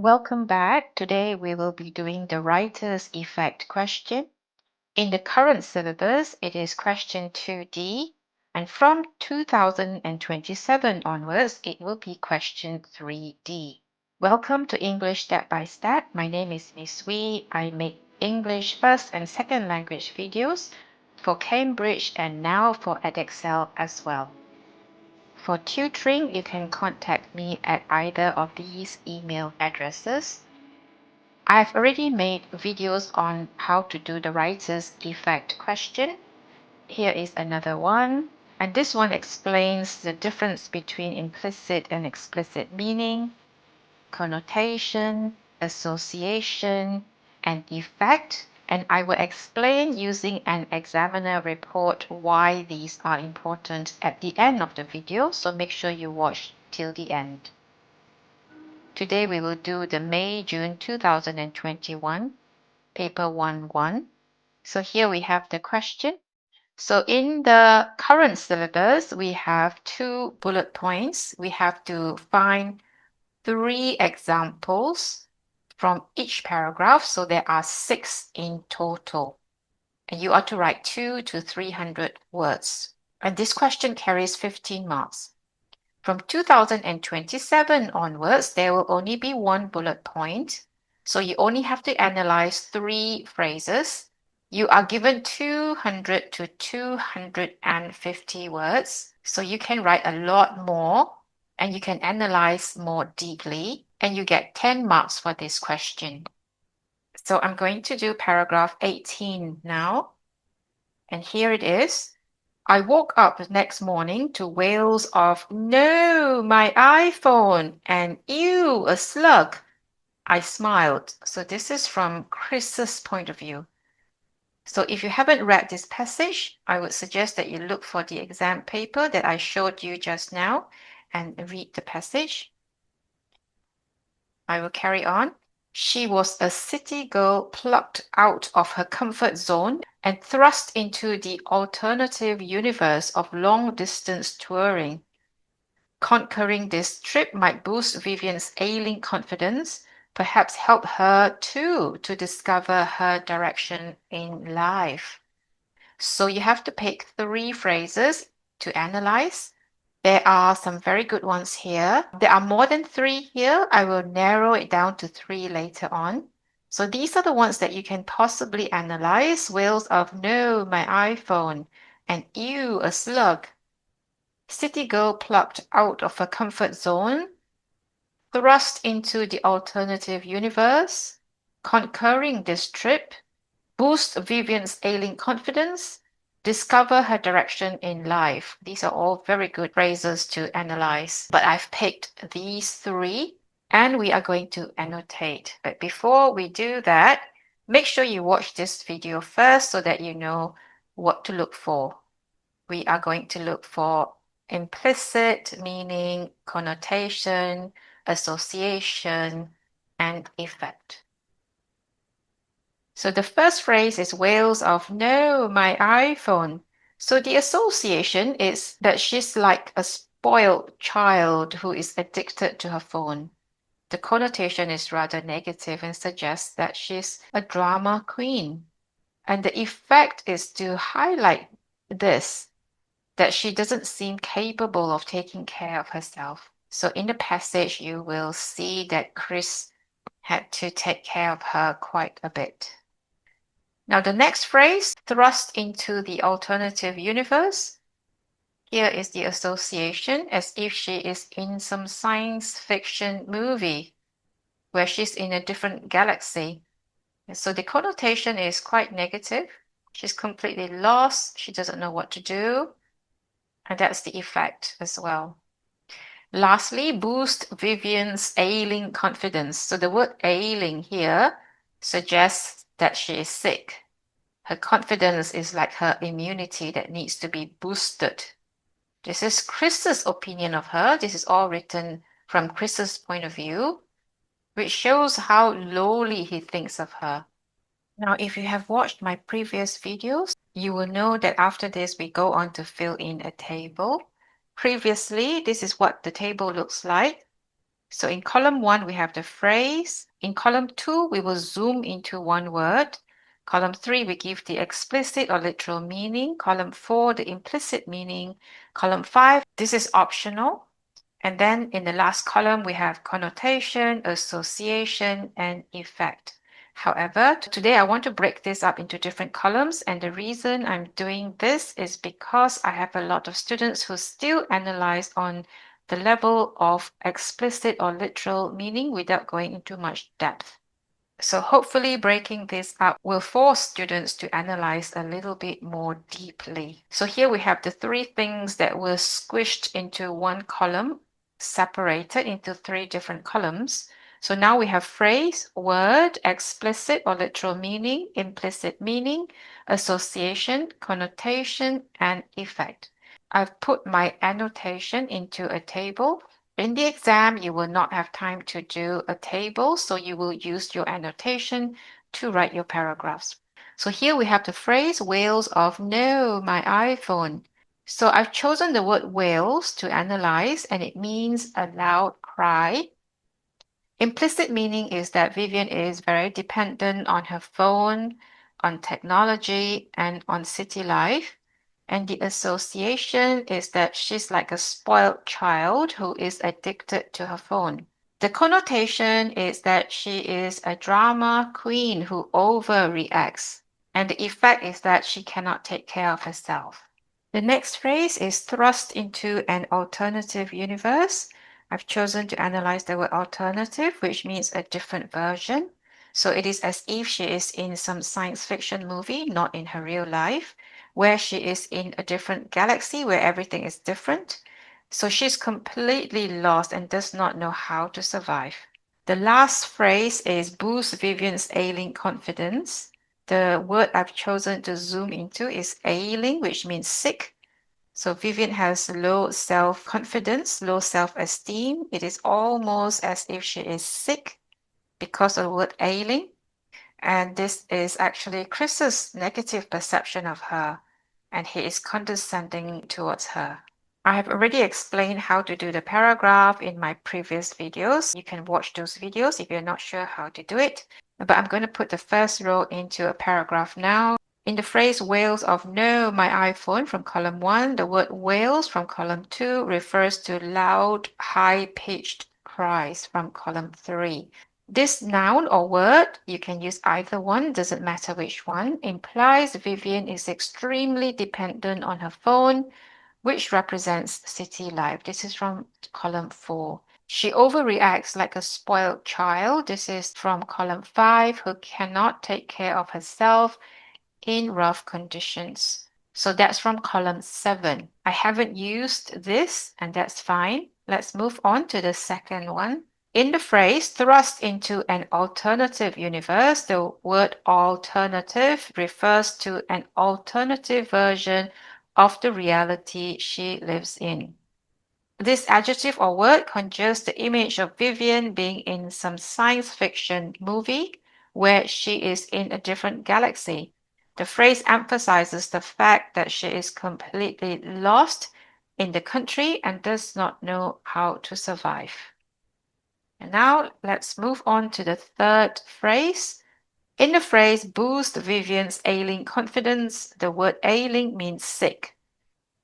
Welcome back. Today we will be doing the writer's effect question. In the current syllabus, it is question 2D, and from 2027 onwards, it will be question 3D. Welcome to English Step by Step. My name is Miss Wee. I make English first and second language videos for Cambridge and now for Edexcel as well. For tutoring, you can contact me at either of these email addresses. I've already made videos on how to do the writer's effect question. Here is another one, and this one explains the difference between implicit and explicit meaning, connotation, association, and effect, and I will explain using an examiner report why these are important at the end of the video, so make sure you watch till the end. Today we will do the May-June 2021 paper 1-1. So here we have the question. So in the current syllabus, we have 2 bullet points. We have to find 3 examples from each paragraph. So there are 6 in total. And you are to write 200 to 300 words. And this question carries 15 marks. From 2027 onwards, there will only be 1 bullet point. So you only have to analyze 3 phrases. You are given 200 to 250 words. So you can write a lot more and you can analyze more deeply, and you get 10 marks for this question. So I'm going to do paragraph 18 now. And here it is. I woke up the next morning to wails of, "No, my iPhone," and "Ew, a slug." I smiled. So this is from Chris's point of view. So if you haven't read this passage, I would suggest that you look for the exam paper that I showed you just now and read the passage. I will carry on. She was a city girl plucked out of her comfort zone and thrust into the alternative universe of long-distance touring. Conquering this trip might boost Vivian's ailing confidence, perhaps help her too to discover her direction in life. So you have to pick 3 phrases to analyze. There are some very good ones here. There are more than 3 here. I will narrow it down to 3 later on. So these are the ones that you can possibly analyze. Wails of "No, my iPhone," and "Ew, a slug." City girl plucked out of her comfort zone, thrust into the alternative universe, conquering this trip, boost Vivian's ailing confidence, discover her direction in life. These are all very good phrases to analyze, but I've picked these 3 and we are going to annotate. But before we do that, make sure you watch this video first so that you know what to look for. We are going to look for implicit meaning, connotation, association, and effect. So the first phrase is wails of "No, my iPhone." So the association is that she's like a spoiled child who is addicted to her phone. The connotation is rather negative and suggests that she's a drama queen. And the effect is to highlight this, that she doesn't seem capable of taking care of herself. So in the passage, you will see that Chris had to take care of her quite a bit. Now the next phrase, thrust into the alternative universe. Here is the association, as if she is in some science fiction movie where she's in a different galaxy. So the connotation is quite negative. She's completely lost. She doesn't know what to do. And that's the effect as well. Lastly, boost Vivian's ailing confidence. So the word ailing here suggests that she is sick. Her confidence is like her immunity that needs to be boosted. This is Chris's opinion of her. This is all written from Chris's point of view, which shows how lowly he thinks of her. Now, if you have watched my previous videos, you will know that after this, we go on to fill in a table. Previously, this is what the table looks like. So in column 1, we have the phrase. In column 2, we will zoom into one word. Column 3, we give the explicit or literal meaning. Column 4, the implicit meaning. Column 5, this is optional. And then in the last column, we have connotation, association, and effect. However, today I want to break this up into different columns, and the reason I'm doing this is because I have a lot of students who still analyze on the level of explicit or literal meaning without going into much depth. So hopefully breaking this up will force students to analyze a little bit more deeply. So here we have the 3 things that were squished into one column, separated into 3 different columns. So now we have phrase, word, explicit or literal meaning, implicit meaning, association, connotation, and effect. I've put my annotation into a table. In the exam, you will not have time to do a table, so you will use your annotation to write your paragraphs. So here we have the phrase wails of no, my iPhone. So I've chosen the word wails to analyze, and it means a loud cry. Implicit meaning is that Vivian is very dependent on her phone, on technology, and on city life. And the association is that she's like a spoiled child who is addicted to her phone. The connotation is that she is a drama queen who overreacts. And the effect is that she cannot take care of herself. The next phrase is thrust into an alternative universe. I've chosen to analyze the word alternative, which means a different version. So it is as if she is in some science fiction movie, not in her real life, where she is in a different galaxy where everything is different. So she's completely lost and does not know how to survive. The last phrase is boost Vivian's ailing confidence. The word I've chosen to zoom into is ailing, which means sick. So Vivian has low self-confidence, low self-esteem. It is almost as if she is sick because of the word ailing. And this is actually Chris's negative perception of her, and he is condescending towards her. I have already explained how to do the paragraph in my previous videos. You can watch those videos if you're not sure how to do it. But I'm going to put the first row into a paragraph now. In the phrase wails of no, my iPhone from column 1, the word wails from column 2 refers to loud, high-pitched cries from column 3. This noun or word, you can use either one, doesn't matter which one, implies Vivian is extremely dependent on her phone, which represents city life. This is from column 4. She overreacts like a spoiled child. This is from column 5, who cannot take care of herself in rough conditions. So that's from column 7. I haven't used this, and that's fine. Let's move on to the second one. In the phrase thrust into an alternative universe, the word alternative refers to an alternative version of the reality she lives in. This adjective or word conjures the image of Vivian being in some science fiction movie where she is in a different galaxy. The phrase emphasizes the fact that she is completely lost in the country and does not know how to survive. And now let's move on to the third phrase. In the phrase boost Vivian's ailing confidence, the word ailing means sick.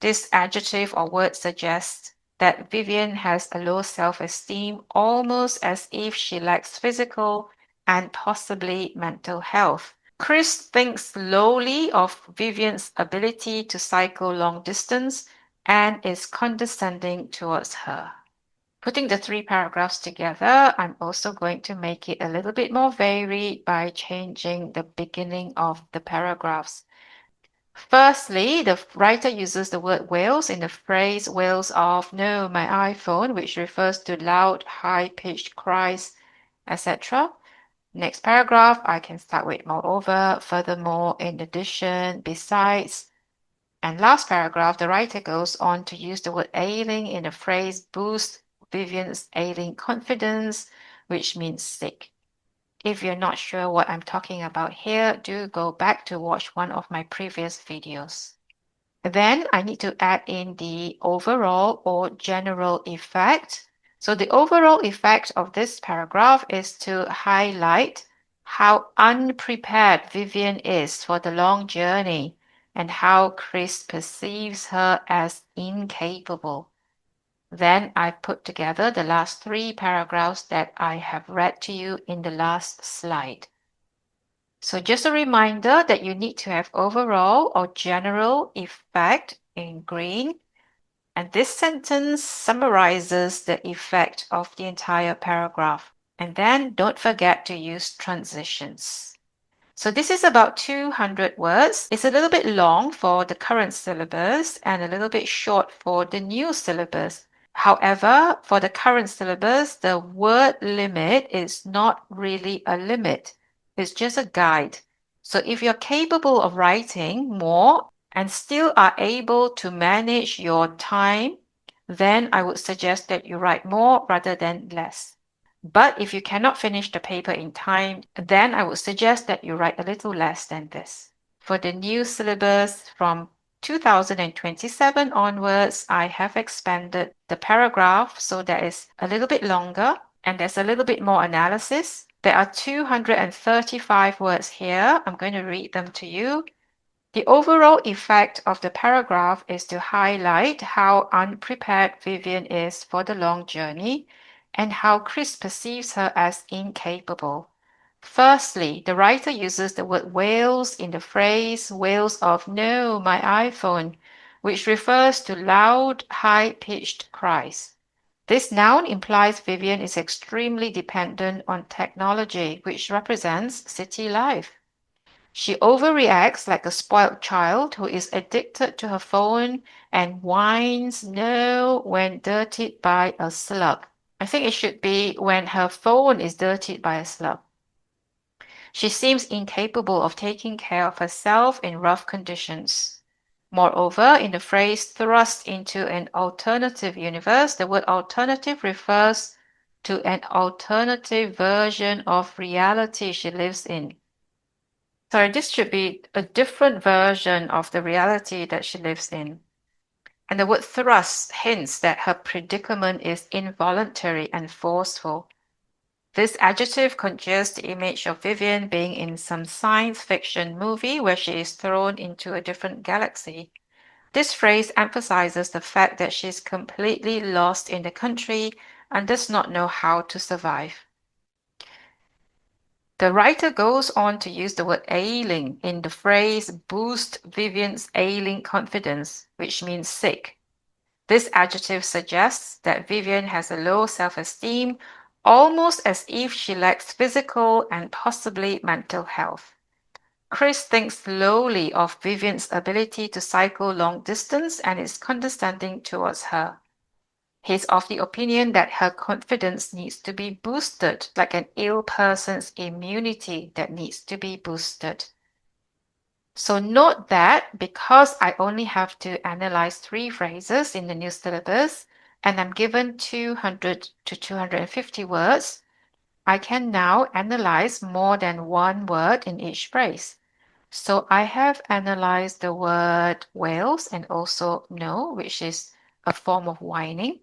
This adjective or word suggests that Vivian has a low self-esteem, almost as if she lacks physical and possibly mental health. Chris thinks lowly of Vivian's ability to cycle long distance and is condescending towards her. Putting the 3 paragraphs together, I'm also going to make it a little bit more varied by changing the beginning of the paragraphs. Firstly, the writer uses the word wails in the phrase wails of no, my iPhone, which refers to loud, high-pitched cries, etc. Next paragraph, I can start with moreover, furthermore, in addition, besides. And last paragraph, the writer goes on to use the word ailing in the phrase boost Vivian's ailing confidence, which means sick. If you're not sure what I'm talking about here, do go back to watch one of my previous videos. Then I need to add in the overall or general effect. So the overall effect of this paragraph is to highlight how unprepared Vivian is for the long journey and how Chris perceives her as incapable. Then I put together the last 3 paragraphs that I have read to you in the last slide. So just a reminder that you need to have overall or general effect in green. And this sentence summarizes the effect of the entire paragraph. And then don't forget to use transitions. So this is about 200 words. It's a little bit long for the current syllabus and a little bit short for the new syllabus. However, for the current syllabus, the word limit is not really a limit. It's just a guide. So if you're capable of writing more and still are able to manage your time, then I would suggest that you write more rather than less. But if you cannot finish the paper in time, then I would suggest that you write a little less than this. For the new syllabus from 2027 onwards, I have expanded the paragraph so that it's a little bit longer and there's a little bit more analysis. There are 235 words here. I'm going to read them to you. The overall effect of the paragraph is to highlight how unprepared Vivian is for the long journey and how Chris perceives her as incapable. Firstly, the writer uses the word wails in the phrase wails of "No, my iPhone," which refers to loud, high-pitched cries. This noun implies Vivian is extremely dependent on technology, which represents city life. She overreacts like a spoiled child who is addicted to her phone and whines no when dirtied by a slug. I think it should be when her phone is dirtied by a slug. She seems incapable of taking care of herself in rough conditions. Moreover, in the phrase thrust into an alternative universe, the word alternative refers to an alternative version of reality she lives in. Sorry, this should be a different version of the reality that she lives in. And the word thrust hints that her predicament is involuntary and forceful. This adjective conjures the image of Vivian being in some science fiction movie where she is thrown into a different galaxy. This phrase emphasizes the fact that she is completely lost in the country and does not know how to survive. The writer goes on to use the word ailing in the phrase boost Vivian's ailing confidence, which means sick. This adjective suggests that Vivian has a low self-esteem, almost as if she lacks physical and possibly mental health. Chris thinks lowly of Vivian's ability to cycle long distance and is condescending towards her. He's of the opinion that her confidence needs to be boosted, like an ill person's immunity that needs to be boosted. So note that because I only have to analyze 3 phrases in the new syllabus, and I'm given 200 to 250 words, I can now analyze more than one word in each phrase. So I have analyzed the word wails and also no, which is a form of whining.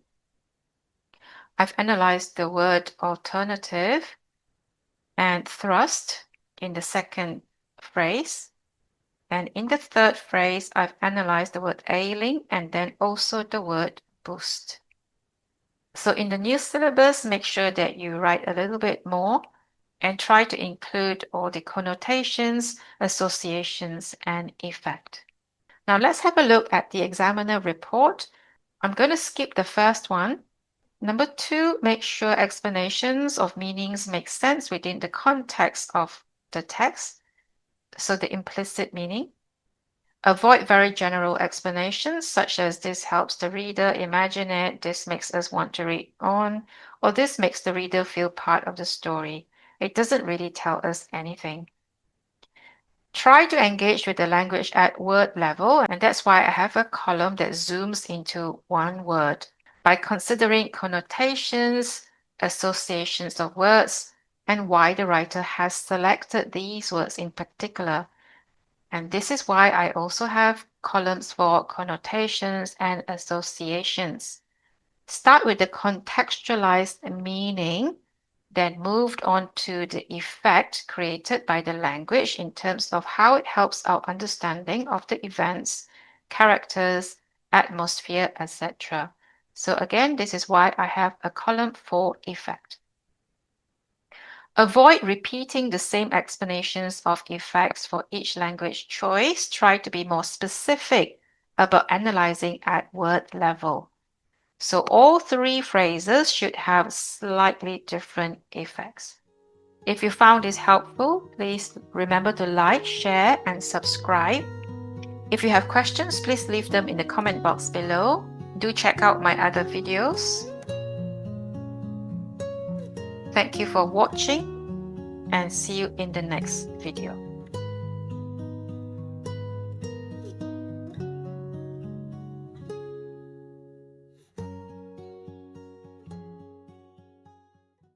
I've analyzed the word alternative and thrust in the second phrase. And in the third phrase, I've analyzed the word ailing and then also the word boost. So in the new syllabus, make sure that you write a little bit more and try to include all the connotations, associations, and effect. Now let's have a look at the examiner report. I'm going to skip the first one. Number 2, make sure explanations of meanings make sense within the context of the text, so the implicit meaning. Avoid very general explanations such as this helps the reader imagine it, this makes us want to read on, or this makes the reader feel part of the story. It doesn't really tell us anything. Try to engage with the language at word level, and that's why I have a column that zooms into one word by considering connotations, associations of words, and why the writer has selected these words in particular. And this is why I also have columns for connotations and associations. Start with the contextualized meaning, then moved on to the effect created by the language in terms of how it helps our understanding of the events, characters, atmosphere, etc. So again, this is why I have a column for effect. Avoid repeating the same explanations of effects for each language choice. Try to be more specific about analyzing at word level. So all three phrases should have slightly different effects. If you found this helpful, please remember to like, share, and subscribe. If you have questions, please leave them in the comment box below. Do check out my other videos. Thank you for watching and see you in the next video.